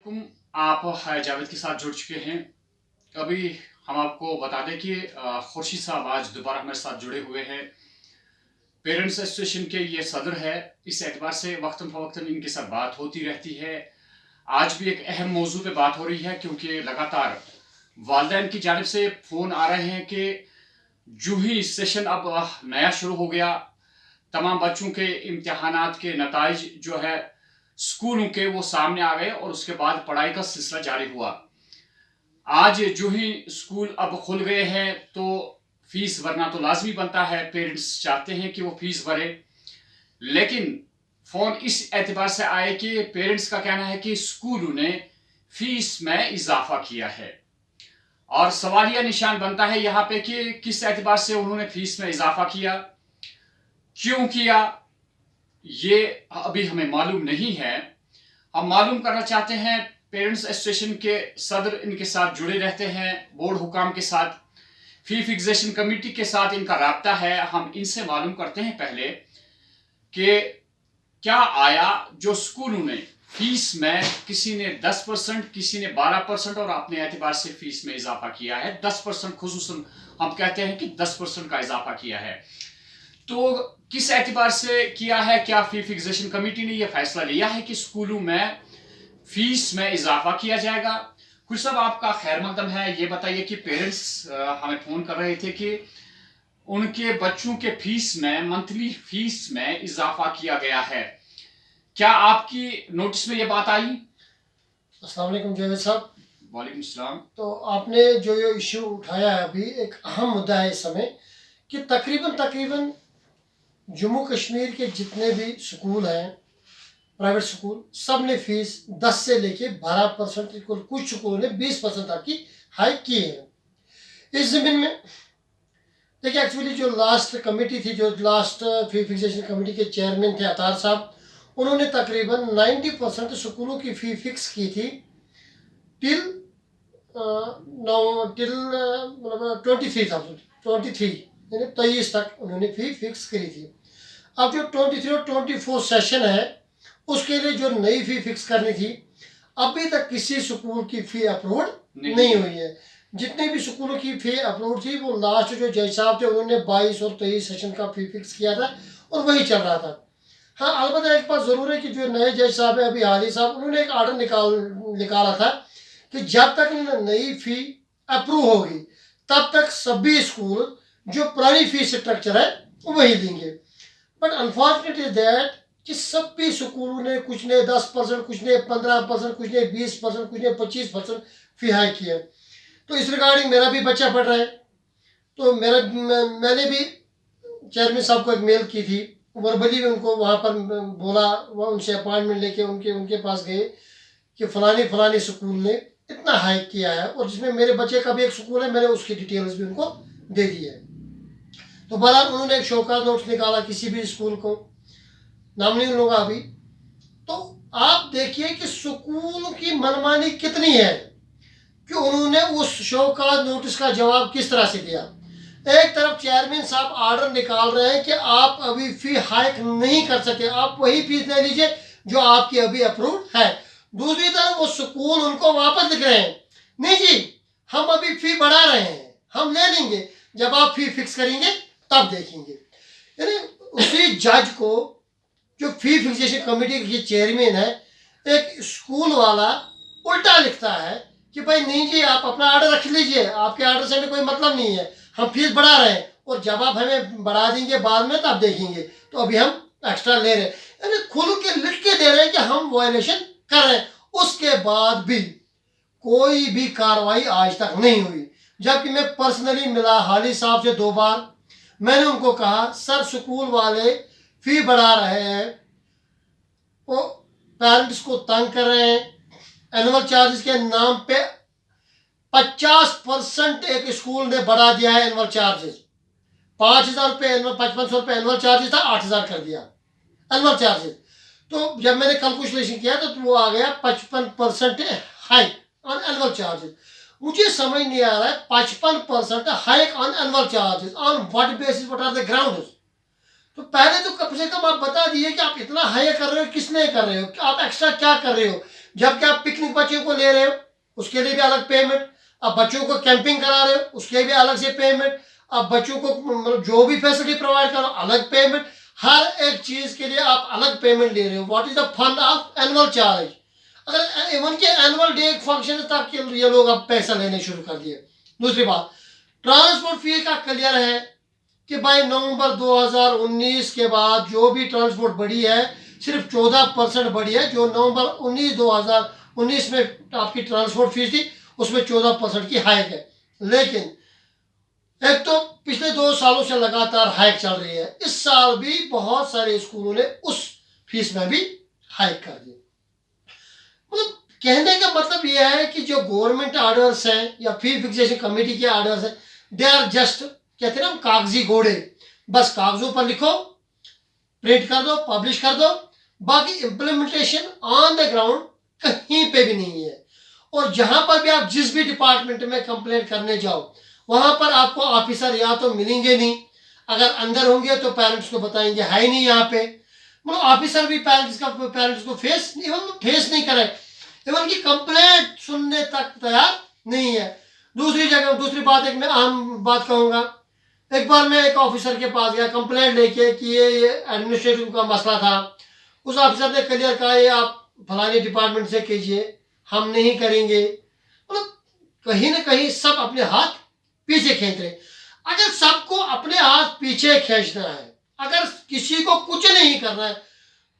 कुम आप जावेद के साथ जुड़ चुके हैं। अभी हम आपको बता दें कि खुर्शीद साहब आज दोबारा हमारे साथ जुड़े हुए हैं। पेरेंट्स एसोसिएशन के ये सदर है। इस एतबार से वक्तन फ़वक्तन इनके साथ बात होती रहती है। आज भी एक अहम मौजू पे बात हो रही है क्योंकि लगातार वालिदैन की जानिब से फ़ोन आ रहे हैं कि जो ही सेशन अब नया शुरू हो गया, तमाम बच्चों के इम्तिहानात के नताइज जो है स्कूलों के वो सामने आ गए और उसके बाद पढ़ाई का सिलसिला जारी हुआ। आज जो ही स्कूल अब खुल गए हैं तो फीस भरना तो लाजमी बनता है। पेरेंट्स चाहते हैं कि वो फीस भरे, लेकिन फ़ोन इस एतबार से आए कि पेरेंट्स का कहना है कि स्कूलों ने फीस में इजाफा किया है और सवालिया निशान बनता है यहाँ पे कि किस एतबार से उन्होंने फीस में इजाफा किया, क्यों किया, ये अभी हमें मालूम नहीं है। हम मालूम करना चाहते हैं। पेरेंट्स एसोसिएशन के सदर इनके साथ जुड़े रहते हैं, बोर्ड हुकाम के साथ, फी फिक्सेशन कमेटी के साथ इनका राब्ता है। हम इनसे मालूम करते हैं पहले कि क्या आया जो स्कूलों ने फीस में किसी ने 10%, किसी ने 12% और अपने एतबार से फीस में इजाफा किया है। 10% खुसूसन हम कहते हैं कि 10% का इजाफा किया है। तो किस एतबार से किया है? क्या फी फिक्सेशन कमेटी ने यह फैसला लिया है कि स्कूलों में फीस में इजाफा किया जाएगा? कुछ साहब आपका खैर मकदम है, ये बताइए कि पेरेंट्स हमें फोन कर रहे थे कि उनके बच्चों के फीस में, मंथली फीस में इजाफा किया गया है। क्या आपकी नोटिस में ये बात आई? अस्सलाम वालेकुम जावेद साहब। वालेकुम सलाम। तो आपने जो ये इशू उठाया है अभी एक अहम मुद्दा है इस समय कि तकरीबन जम्मू कश्मीर के जितने भी स्कूल हैं, प्राइवेट स्कूल, सब ने फीस 10 से लेके 12%, कुछ स्कूलों ने 20% तक की हाइक की है। इस ज़मीन में देखिए, एक्चुअली जो लास्ट कमेटी थी, जो लास्ट फी फिक्सेशन कमेटी के चेयरमैन थे अतार साहब, उन्होंने तकरीबन 90% स्कूलों की फ़ी फिक्स की थी टिल मतलब 23 यानी 23 तक उन्होंने फ़ी फिक्स करी थी। अब जो 23 और 24 सेशन है उसके लिए जो नई फ़ी फिक्स करनी थी, अभी तक किसी स्कूल की फ़ी अप्रूव नहीं हुई है। जितने भी स्कूलों की फ़ी अप्रूव थी वो लास्ट जो जज साहब थे उन्होंने 22 और 23 सेशन का फ़ी फिक्स किया था और वही चल रहा था। हाँ, अलबत्ता एक बात ज़रूर है कि जो नए जज साहब है अभी हाली साहब, उन्होंने एक आर्डर निकाला था कि जब तक नई फ़ी अप्रूव होगी तब तक सभी स्कूल जो पुरानी फ़ी स्ट्रक्चर है वही देंगे। बट अनफॉर्चुनेट इज दैट कि सभी स्कूलों ने, कुछ ने 10%, कुछ ने 15%, कुछ ने 20%, कुछ ने 25% फ़ी हाइक की है। तो इस रिगार्डिंग मेरा भी बच्चा पढ़ रहा है, तो मैंने भी चेयरमैन साहब को एक मेल की थी, वर्बली भी उनको वहाँ पर बोला, वह उनसे अपॉइंटमेंट लेके उनके पास गए कि फलानी स्कूल ने इतना हाइक किया है, और जिसमें मेरे बच्चे का भी एक स्कूल है, मैंने उसकी डिटेल्स भी उनको दे दी है। तो बहरहाल उन्होंने एक शौकाज नोट्स निकाला किसी भी स्कूल को, नाम नहीं लूँगा अभी। तो आप देखिए कि स्कूल की मनमानी कितनी है कि उन्होंने उस शौकाज नोटिस का जवाब किस तरह से दिया। एक तरफ चेयरमैन साहब आर्डर निकाल रहे हैं कि आप अभी फ़ी हाइक नहीं कर सकते, आप वही फीस ले लीजिए जो आपकी अभी अप्रूव्ड है। दूसरी तरफ वो स्कूल उनको वापस लिख रहे हैं, नहीं जी हम अभी फ़ी बढ़ा रहे हैं, हम ले लेंगे, जब आप फ़ी फिक्स करेंगे तब देखेंगे। यानी उसी जज को, जो फी फिक्सेशन कमेटी के चेयरमैन है, एक स्कूल वाला उल्टा लिखता है कि भाई नहीं जी आप अपना आर्डर रख लीजिए, आपके आर्डर से हमें कोई मतलब नहीं है, हम फीस बढ़ा रहे हैं और जब आप हमें बढ़ा देंगे बाद में तब देखेंगे, तो अभी हम एक्स्ट्रा ले रहे हैं। यानी खुल के लिख के दे रहे हैं कि हम वायलेशन कर रहे हैं, उसके बाद भी कोई भी कार्रवाई आज तक नहीं हुई। जबकि मैं पर्सनली मिला हाली साहब से 2 बार, मैंने उनको कहा सर स्कूल वाले फी बढ़ा रहे हैं, वो पेरेंट्स को तंग कर रहे हैं, एनुअल चार्जेस के नाम पे 50% एक स्कूल ने बढ़ा दिया है एनुअल चार्जेस। 5,000 रुपये एनुअल, 5500 रुपये एनुअल चार्जेस था, 8,000 कर दिया एनुअल चार्जेस। तो जब मैंने कैलकुलेशन किया तो वो आ गया 55% हाइक ऑन एनुअल चार्जेस। मुझे समझ नहीं आ रहा है 55% hike on annual charges on what basis, what are the grounds. तो पहले तो कम से कम आप बता दिए कि आप इतना हाई कर रहे हो, किस लिए कर रहे हो, आप एक्स्ट्रा क्या कर रहे हो। जबकि आप पिकनिक बच्चों को ले रहे हो उसके लिए भी अलग पेमेंट, आप बच्चों को कैंपिंग करा रहे हो उसके भी अलग से पेमेंट, आप बच्चों को मतलब जो भी फैसिलिटी प्रोवाइड करो अलग पेमेंट, हर एक चीज के लिए आप अलग पेमेंट ले रहे हो। What is the fund of annual charge? अगर इवन के एनुअल डे फंक्शन तक ये लोग अब पैसा लेने शुरू कर दिए। दूसरी बात, ट्रांसपोर्ट फी का क्लियर है कि भाई नवंबर 2019 के बाद जो भी ट्रांसपोर्ट बढ़ी है सिर्फ 14% बढ़ी है। जो नवंबर 2019 में आपकी ट्रांसपोर्ट फीस थी उसमें 14% की हाइक है। लेकिन एक तो पिछले 2 सालों से लगातार हाइक चल रही है, इस साल भी बहुत सारे स्कूलों ने उस फीस में भी हाइक कर दी। मतलब कहने का मतलब यह है कि जो गवर्नमेंट ऑर्डर्स हैं या फी फिक्सेशन कमेटी के ऑर्डर्स हैं, दे आर जस्ट, कहते हैं ना कागजी घोड़े, बस कागजों पर लिखो, प्रिंट कर दो, पब्लिश कर दो, बाकी इम्प्लीमेंटेशन ऑन द ग्राउंड कहीं पे भी नहीं है। और जहां पर भी आप जिस भी डिपार्टमेंट में कंप्लेंट करने जाओ वहां पर आपको ऑफिसर या तो मिलेंगे नहीं, अगर अंदर होंगे तो पेरेंट्स को बताएंगे है ही नहीं यहाँ पे। मतलब ऑफिसर भी पेरेंट्स को फेस नहीं करे, इवन की कंप्लेंट सुनने तक तैयार नहीं है। दूसरी बात, एक मैं आम बात कहूंगा, एक बार मैं एक ऑफिसर के पास गया कंप्लेंट लेके कि ये एडमिनिस्ट्रेटिव का मसला था। उस ऑफिसर ने क्लियर कहा ये आप फलाने डिपार्टमेंट से कीजिए, हम नहीं करेंगे। मतलब कहीं ना कहीं सब अपने हाथ पीछे खींच रहे। अगर सबको अपने हाथ पीछे खींचना है, अगर किसी को कुछ नहीं करना है,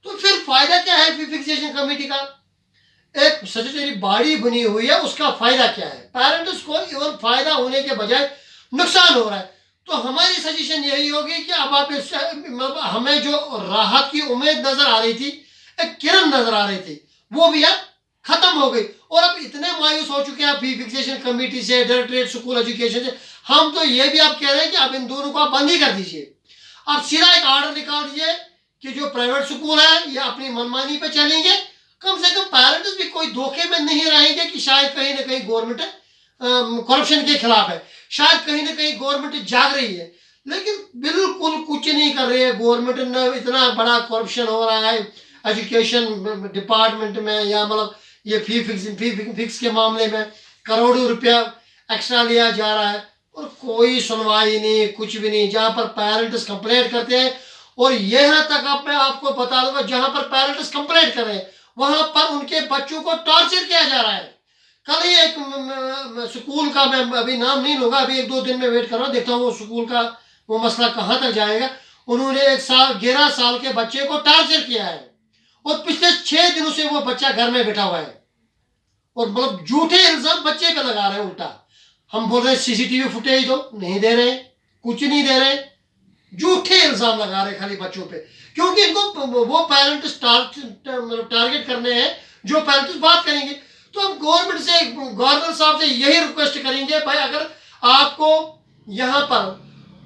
तो फिर फायदा क्या है फी फिक्सेशन कमेटी का? एक स्टैट्यूटरी बॉडी बनी हुई है, उसका फायदा क्या है? पेरेंट्स को इवन फायदा होने के बजाय नुकसान हो रहा है। तो हमारी सजेशन यही होगी कि अब आप मतलब हमें जो राहत की उम्मीद नजर आ रही थी, एक किरण नजर आ रही थी, वो भी अब खत्म हो गई। और अब इतने मायूस हो चुके हैं फी फिक्सेशन कमेटी से, डायरेक्टरेट स्कूल एजुकेशन से, हम तो ये भी आप कह रहे हैं कि अब इन दोनों को आप बंद ही कर दीजिए। आप सीधा एक ऑर्डर निकाल दीजिए कि जो प्राइवेट स्कूल है ये अपनी मनमानी पे चलेंगे। कम से कम पेरेंट्स भी कोई धोखे में नहीं रहेंगे कि शायद कहीं ना कहीं गवर्नमेंट करप्शन के खिलाफ है, शायद कहीं ना कहीं गवर्नमेंट जाग रही है। लेकिन बिल्कुल कुछ नहीं कर रही है गवर्नमेंट ने। इतना बड़ा करप्शन हो रहा है एजुकेशन डिपार्टमेंट में, या मतलब ये फी फिक्स के मामले में करोड़ों रुपया एक्स्ट्रा लिया जा रहा है और कोई सुनवाई नहीं, कुछ भी नहीं। जहां पर पेरेंट्स कंप्लेंट करते हैं, और यहाँ तक मैं आपको बता दूंगा, जहां पर पेरेंट्स कंप्लेंट कर रहे हैं वहां पर उनके बच्चों को टॉर्चर किया जा रहा है। कल ही एक स्कूल का, मैं अभी नाम नहीं लूंगा, अभी 1-2 दिन में वेट कर रहा हूँ, देखता हूँ वो स्कूल का वो मसला कहाँ तक जाएगा। उन्होंने 11 साल के बच्चे को टॉर्चर किया है और पिछले 6 दिनों से वो बच्चा घर में बैठा हुआ है, और मतलब झूठे इल्जाम बच्चे पे लगा रहे हैं उल्टा। हम बोल रहे हैं सीसीटीवी फुटेज दो, नहीं दे रहे, कुछ नहीं दे रहे, झूठे इल्जाम लगा रहे खाली बच्चों पे, क्योंकि इनको वो पेरेंट्स टारगेट करने हैं जो पेरेंट्स बात करेंगे। तो हम गवर्नमेंट से, गवर्नर साहब से यही रिक्वेस्ट करेंगे, भाई अगर आपको यहाँ पर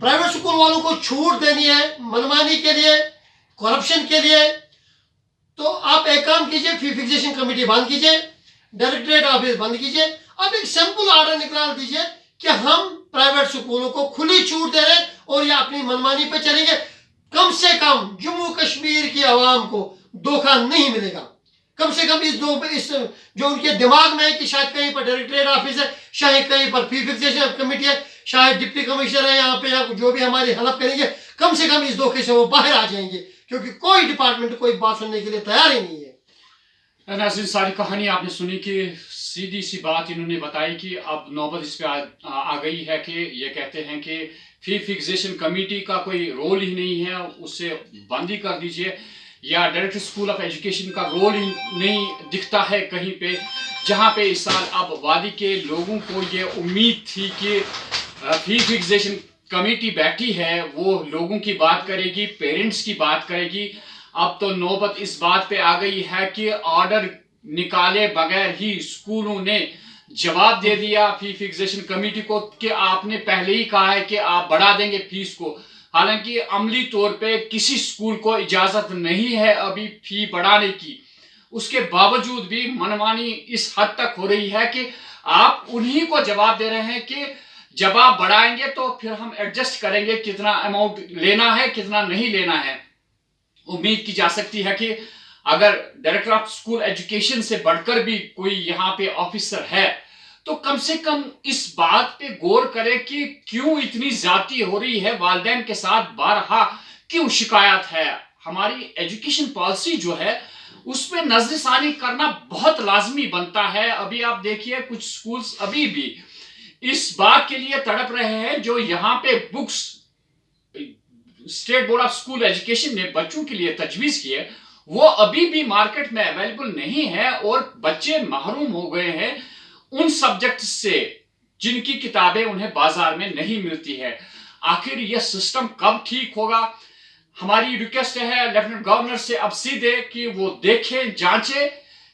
प्राइवेट स्कूल वालों को छूट देनी है मनमानी के लिए, करप्शन के लिए, तो आप एक काम कीजिए, फी फिक्सेशन कमेटी बंद कीजिए, डायरेक्टरेट ऑफिस बंद कीजिए। आप एक सिंपल ऑर्डर निकाल दीजिए कि हम प्राइवेट स्कूलों को खुली छूट दे रहे हैं और ये अपनी मनमानी पे चलेंगे। कम से कम जम्मू कश्मीर की आवाम को धोखा नहीं मिलेगा। कम से कम इस जो उनके दिमाग में है कि शायद कहीं पर डायरेक्टरेट ऑफिस है, शायद कहीं पर फी फिक्सेशन कमेटी है, शायद डिप्टी कमिश्नर है यहाँ पे, या जो भी हमारी हेल्प करेंगे, कम से कम इस धोखे से वो बाहर आ जाएंगे, क्योंकि कोई डिपार्टमेंट कोई बात सुनने के लिए तैयार ही नहीं है। नाज़रीन, सारी कहानी आपने सुनी कि सीधी सी बात इन्होंने बताई कि अब नौबत इस पे आ गई है कि ये कहते हैं कि फी फिक्सेशन कमेटी का कोई रोल ही नहीं है, उससे बंद ही कर दीजिए, या डायरेक्टर स्कूल ऑफ एजुकेशन का रोल ही नहीं दिखता है कहीं पे। जहाँ पे इस साल अब वादी के लोगों को ये उम्मीद थी कि फी फिक्सेशन कमेटी बैठी है, वो लोगों की बात करेगी, पेरेंट्स की बात करेगी। अब तो नौबत इस बात पे आ गई है कि ऑर्डर निकाले बगैर ही स्कूलों ने जवाब दे दिया फी फिक्सेशन कमेटी को कि आपने पहले ही कहा है कि आप बढ़ा देंगे फीस को। हालांकि अमली तौर पे किसी स्कूल को इजाजत नहीं है अभी फी बढ़ाने की, उसके बावजूद भी मनमानी इस हद तक हो रही है कि आप उन्हीं को जवाब दे रहे हैं कि जब आप बढ़ाएंगे तो फिर हम एडजस्ट करेंगे, कितना अमाउंट लेना है कितना नहीं लेना है। उम्मीद की जा सकती है कि अगर डायरेक्टर ऑफ स्कूल एजुकेशन से बढ़कर भी कोई यहाँ पे ऑफिसर है तो कम से कम इस बात पे गौर करे कि क्यों इतनी ज्यादती हो रही है, वालिदैन के साथ बारहा क्यों शिकायत है। हमारी एजुकेशन पॉलिसी जो है उसमें नजरसानी करना बहुत लाजमी बनता है। अभी आप देखिए कुछ स्कूल्स अभी भी इस बात के लिए तड़प रहे हैं, जो यहाँ पे books state board of school education ने बच्चों के लिए तजवीज की है, वो अभी भी मार्केट में अवेलेबल नहीं है और बच्चे महरूम हो गए हैं उन सब्जेक्ट से जिनकी किताबें उन्हें बाजार में नहीं मिलती है। आखिर यह सिस्टम कब ठीक होगा? हमारी रिक्वेस्ट है लेफ्टिनेंट गवर्नर से अब सीधे कि वो देखें, जांचे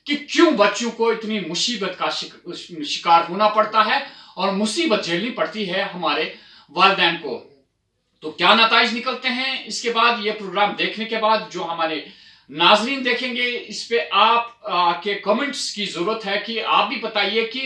कि क्यों बच्चों को इतनी मुसीबत का शिकार होना पड़ता है और मुसीबत झेलनी पड़ती है हमारे वालिदैन को। तो क्या नताइज निकलते हैं इसके बाद, ये प्रोग्राम देखने के बाद जो हमारे नाजरीन देखेंगे, इस पे आप के कमेंट्स की जरूरत है कि आप भी बताइए कि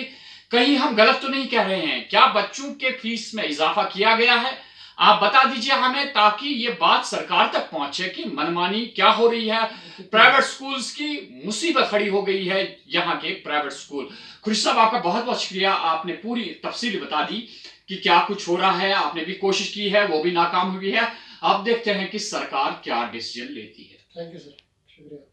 कहीं हम गलत तो नहीं कह रहे हैं, क्या बच्चों के फीस में इजाफा किया गया है। आप बता दीजिए हमें, ताकि ये बात सरकार तक पहुंचे कि मनमानी क्या हो रही है। प्राइवेट स्कूल्स की मुसीबत खड़ी हो गई है यहाँ के प्राइवेट स्कूल। खुर्शीद साहब, आपका बहुत बहुत शुक्रिया, आपने पूरी तफसील बता दी कि क्या कुछ हो रहा है। आपने भी कोशिश की है, वो भी नाकाम हुई है। अब देखते हैं कि सरकार क्या डिसीजन लेती है। थैंक यू सर, शुक्रिया।